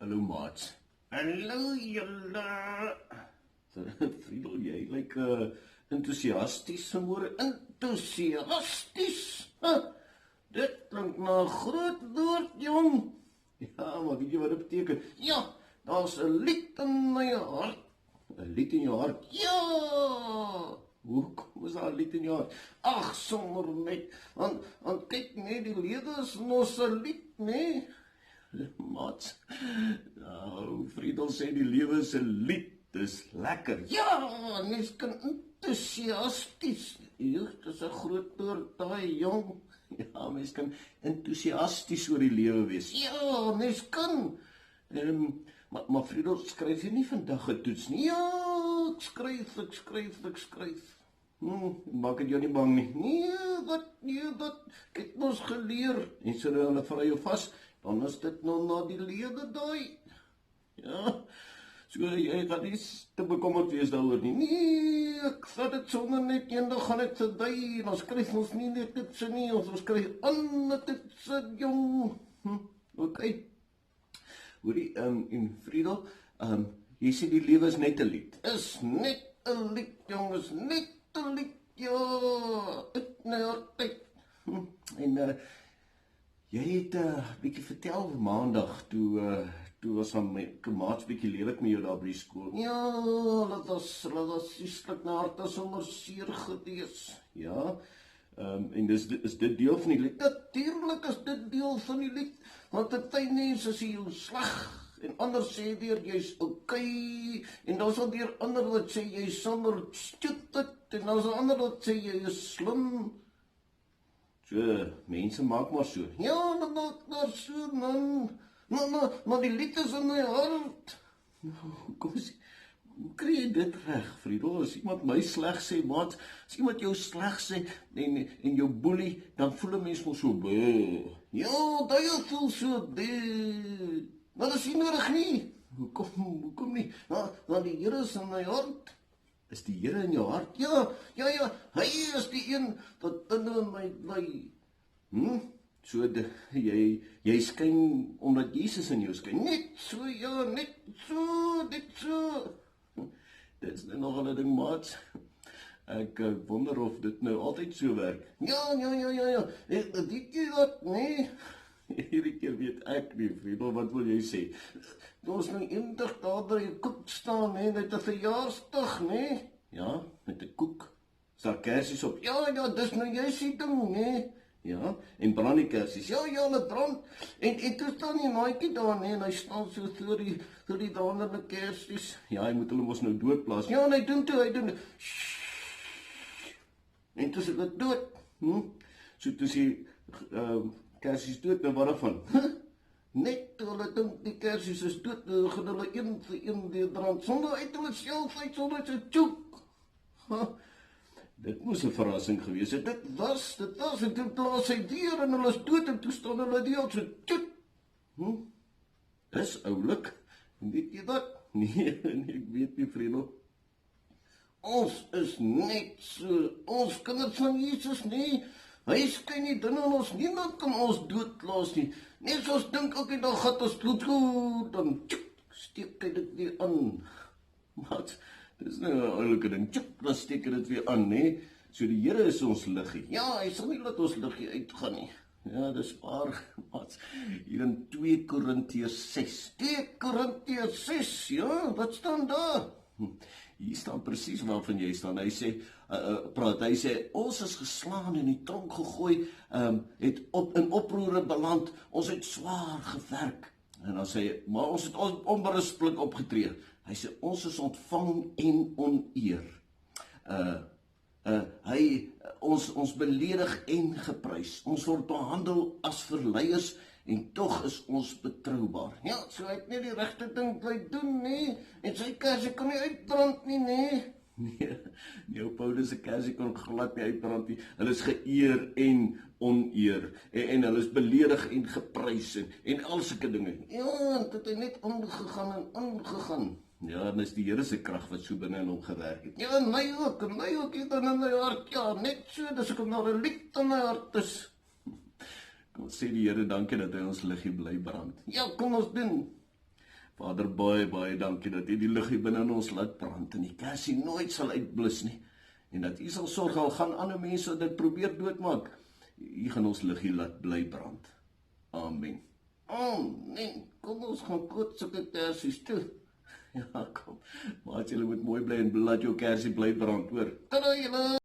Hallo maats. Hallo julle. Friedel, jy lyk enthousiasties vanmôre. Enthousiasties? Dit klink na 'n groot woord, jong. Ja, maar weet jy wat dit beteken? Ja, daar's 'n lied in my hart. 'n Lied in jou hart? Ja! Hoekom is daar 'n lied in jou hart? Ag, sommer net. Want kyk net, die lewe is mos 'n lied, nee. Mats, nou, Friedel sê die lewe is 'n lied, dis lekker. Ja, mens kan enthousiasties, dit is 'n groot woord daai, jong. Ja, mens kan enthousiasties oor die lewe wees. Ja, mens kan. Maar Friedel, skryf jy nie vandag 'n toets nie? Ja, ek skryf. Maak dit jou nie bang nie. Nee, wat, ek het mos geleer. En so hulle vra jou vas, dan is dit nou na die lede daai. Ja, so jy gaan nie te bekommerd wees daaroor nie. Nee, ek sal dit sommer net eendag gaan dit verby. Ons skryf ons nie net toetse nie, ons skryf ander toetse, jong. Okay. Hoorie, en Friedel, jy sê die lewe is net 'n lied. Is net 'n lied, jong, is net 'n lied, ja. En jy het 'n bietjie vertel maandag toe was my maats bietjie lelik met jou daar by die skool. Ja, dat was sieslik na harte sommer seer gewees. Ja. En is dit deel van die lied? Natuurlijk is dit deel van die lied. Want party mense sê jou sleg en ander sê weer jy's okay en dan sal weer ander wat sê jy's sommer stupid en dan sal ander wat sê jy is slim. So, mense maak maar so. Ja, maar so man. Maar die lied is in my hart. Kom eens, hoe kry jy dit reg, Friedel? As iemand my sleg sê, maat, as iemand jou sleg sê en jou boelie, dan voel 'n mens mos so beu. Ja, jy voel so beu. Maar dat is nie nodig nie. Hoekom nie? Want die Here is in my hart. Is die Here in jou hart? Ja, hy is die een wat binne my bly. So jy skyn omdat Jesus in jou skyn. Net so, ja, net so. Dit is nogal 'n ding, maat. Ek wonder of dit nou altyd so werk. Ja. Weet jy wat, nee? Hierdie keer weet ek nie, Friedel, wat wil jy sê? Ons nou eendag daar by die koek staan, nee, met 'n verjaarsdag, nee? Ja, met 'n koek. Is daar kersies op? Ja, dis nou jy sê ding, nee? Ja, en brand die kersies. Ja, hulle brand. En toe staan die maatjie daar, nee, en hy staan so voor die brandende kersies. Ja, hy moet hulle mos nou doodplaas. Ja, en hy doen. En toe is dit dood. So toe sê kersies dood, nou wat daarvan? Net toe hulle dink die kersies is dood, gaan hulle een vir een weer brand, sonder uit hulle self uit, sonder sy tjoek. Dit moes 'n verrassing gewees het. Dit was, en toe plaas hy weer en hulle is dood en toe staan hulle die al so tjoek. Dis oulik. Weet jy wat? Nee, ek weet nie, Friedel. Ons is net so, ons kinders van Jesus nie. Hy skyn nie dinge aan ons, niemand kan ons doodlaas nie. Net soos dink elke dag gaat ons bloed goed, dan steek hy dit weer aan. Wat? Dis nou 'n oulike ding, dan steek hy dit weer aan, nee. So die Here is ons liggie. Ja, hy sal nie laat ons liggie uitgaan nie. Ja, dis waar, maats. Hier in 2 Korintiërs 6. 2 Korintiërs 6, ja, wat staan daar? Hier staan presies waarvan jy staan. Hy sê, hy sê, ons is geslaan en in die tronk gegooi, het in oproere beland, ons het swaar gewerk. En dan sê hy, maar ons het onberispelik opgetree. Hy sê, ons is ontvang en oneer. Ons beledig en geprys. Ons word behandel as verleiers en tog is ons betroubaar. Ja, so hy het nie die regte ding bly doen, nee. En sy kersie kon nie uitbrand nie, nee. Nee, Paulus se kersie kon glad nie uitbrand nie. Hulle is geëer en oneer. En hulle is beledig en geprys en al sulke dinge. Ja, en dit het net aangegaan. Ja, en is die Here se krag wat so binne in hom gewerk het. Ja, en my ook het in my hart. Ja, net so, dis ek om na 'n lied in my hart is. Kom ons sê die Here dankie dat hy ons liggie bly brand. Ja, kom ons doen. Vader, baie dankie dat U die lig hier binne in ons laat brand en die kersie nooit sal uitblus nie. En dat U sal sorg al gaan ander mense dit probeer doodmaak. U gaan ons lig hier laat bly brand. Amen. Nee, kom ons gaan koop sulke kersies toe. Ja, kom. Maar julle moet mooi bly en laat jou kersie bly brand, hoor. Tada julle!